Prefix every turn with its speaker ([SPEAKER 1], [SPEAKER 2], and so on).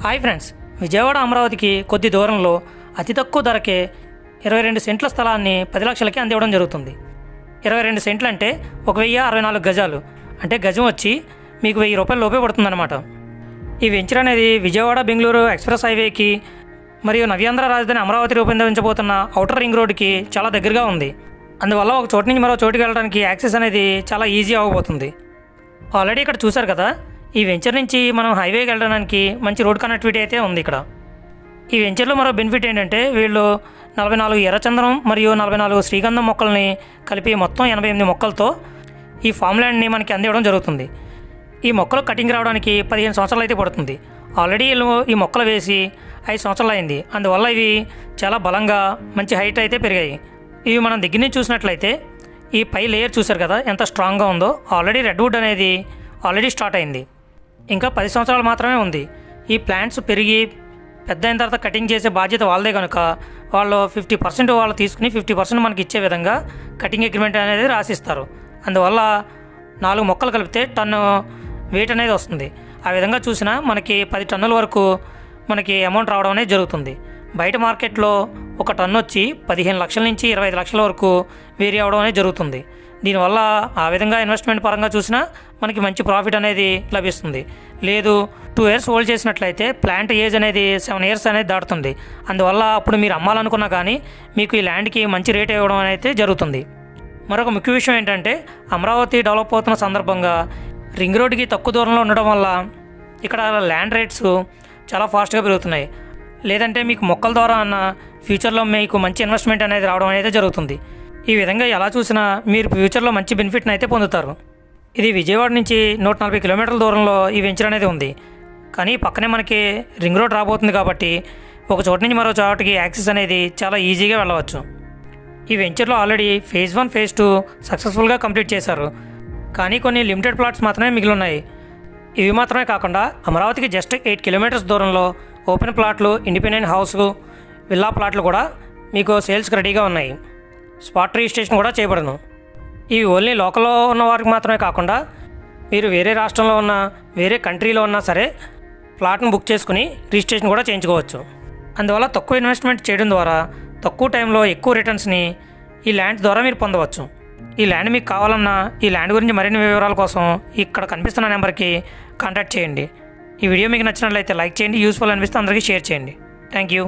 [SPEAKER 1] Hi friends, Vijayawada అమరావతికి కొద్ది దూరంలో అతి తక్కువ ధరకే 22 సెంట్ల స్థలాన్ని 10 లక్షలకి అందివ్వడం జరుగుతుంది. 22 సెంట్లు అంటే 1064 గజాలు, అంటే గజం వచ్చి మీకు 1000 రూపాయల లోపే పడుతుందన్నమాట. ఈ వెంచర్ అనేది విజయవాడ బెంగళూరు ఎక్స్ప్రెస్ హైవేకి మరియు నవ్యాంధ్ర రాజధాని అమరావతి రూపొందించబోతున్న ఔటర్ రింగ్ రోడ్డుకి చాలా దగ్గరగా ఉంది. అందువల్ల ఒక చోటు నుంచి మరో చోటుకి వెళ్ళడానికి యాక్సెస్ అనేది చాలా ఈజీ అవ్వబోతుంది. ఆల్రెడీ ఇక్కడ చూశారు కదా, ఈ వెంచర్ నుంచి మనం హైవేకి వెళ్ళడానికి మంచి రోడ్ కనెక్టివిటీ అయితే ఉంది ఇక్కడ. ఈ వెంచర్లో మరో బెనిఫిట్ ఏంటంటే వీళ్ళు 44 ఎర్రచందనం మరియు 44 శ్రీగంధం మొక్కల్ని కలిపి మొత్తం 88 మొక్కలతో ఈ ఫామ్ ల్యాండ్ని మనకి అందివ్వడం జరుగుతుంది. ఈ మొక్కలు కటింగ్ రావడానికి 15 సంవత్సరాలు అయితే పడుతుంది. ఆల్రెడీ వీళ్ళు ఈ మొక్కలు వేసి 5 సంవత్సరాలు అయింది. అందువల్ల ఇవి చాలా బలంగా మంచి హైట్ అయితే పెరిగాయి. ఇవి మనం దగ్గర నుంచి చూసినట్లయితే ఈ పై లేయర్ చూశారు కదా ఎంత స్ట్రాంగ్గా ఉందో. ఆల్రెడీ రెడ్వుడ్ అనేది ఆల్రెడీ స్టార్ట్ అయింది, ఇంకా 10 సంవత్సరాలు మాత్రమే ఉంది. ఈ ప్లాంట్స్ పెరిగి పెద్ద అయిన తర్వాత కటింగ్ చేసే బాధ్యత వాళ్ళదే కనుక వాళ్ళు 50% వాళ్ళు తీసుకుని 50% మనకి ఇచ్చే విధంగా కటింగ్ అగ్రిమెంట్ అనేది రాసిస్తారు. అందువల్ల 4 మొక్కలు కలిపితే టన్ను వెయిట్ అనేది వస్తుంది. ఆ విధంగా చూసినా మనకి 10 టన్నుల వరకు మనకి అమౌంట్ రావడం అనేది జరుగుతుంది. బయట మార్కెట్లో ఒక టన్ను వచ్చి 15 లక్షల నుంచి 25 లక్షల వరకు వేరీ అవడం అనేది జరుగుతుంది. దీనివల్ల ఆ విధంగా ఇన్వెస్ట్మెంట్ పరంగా చూసినా మనకి మంచి ప్రాఫిట్ అనేది లభిస్తుంది. లేదు 2 ఇయర్స్ హోల్డ్ చేసినట్లయితే ప్లాంట్ ఏజ్ అనేది 7 ఇయర్స్ అనేది దాటుతుంది. అందువల్ల అప్పుడు మీరు అమ్మాలనుకున్నా కానీ మీకు ఈ ల్యాండ్కి మంచి రేట్ ఇవ్వడం అనేది జరుగుతుంది. మరొక ముఖ్య విషయం ఏంటంటే అమరావతి డెవలప్ అవుతున్న సందర్భంగా రింగ్ రోడ్డుకి తక్కువ దూరంలో ఉండడం వల్ల ఇక్కడ ల్యాండ్ రేట్స్ చాలా ఫాస్ట్గా పెరుగుతున్నాయి. లేదంటే మీకు మొక్కల ద్వారా అన్న ఫ్యూచర్లో మీకు మంచి ఇన్వెస్ట్మెంట్ అనేది రావడం అనేది జరుగుతుంది. ఈ విధంగా ఎలా చూసినా మీరు ఫ్యూచర్లో మంచి బెనిఫిట్ని అయితే పొందుతారు. ఇది విజయవాడ నుంచి 140 కిలోమీటర్ల దూరంలో ఈ వెంచర్ అనేది ఉంది. కానీ పక్కనే మనకి రింగ్ రోడ్ రాబోతుంది కాబట్టి ఒక చోటు నుంచి మరో చోటుకి యాక్సెస్ అనేది చాలా ఈజీగా వెళ్ళవచ్చు. ఈ వెంచర్లో ఆల్రెడీ ఫేజ్ 1 ఫేజ్ 2 సక్సెస్ఫుల్గా కంప్లీట్ చేశారు. కానీ కొన్ని లిమిటెడ్ ప్లాట్స్ మాత్రమే మిగిలి ఉన్నాయి. ఇవి మాత్రమే కాకుండా అమరావతికి జస్ట్ 8 కిలోమీటర్స్ దూరంలో ఓపెన్ ప్లాట్లు, ఇండిపెండెంట్ హౌస్, విల్లా ప్లాట్లు కూడా మీకు సేల్స్కి రెడీగా ఉన్నాయి. స్పాట్ రిజిస్ట్రేషన్ కూడా చేయబడను. ఇవి ఓన్లీ లోకల్లో ఉన్న వారికి మాత్రమే కాకుండా మీరు వేరే రాష్ట్రంలో ఉన్న వేరే కంట్రీలో ఉన్నా సరే ప్లాట్ను బుక్ చేసుకుని రిజిస్ట్రేషన్ కూడా చేయించుకోవచ్చు. అందువల్ల తక్కువ ఇన్వెస్ట్మెంట్ చేయడం ద్వారా తక్కువ టైంలో ఎక్కువ రిటర్న్స్ని ఈ ల్యాండ్ ద్వారా మీరు పొందవచ్చు. ఈ ల్యాండ్ మీకు కావాలన్నా ఈ ల్యాండ్ గురించి మరిన్ని వివరాల కోసం ఇక్కడ కనిపిస్తున్న నెంబర్కి కాంటాక్ట్ చేయండి. ఈ వీడియో మీకు నచ్చినట్లయితే లైక్ చేయండి, యూస్ఫుల్ అనిపిస్తే అందరికీ షేర్ చేయండి. Thank you.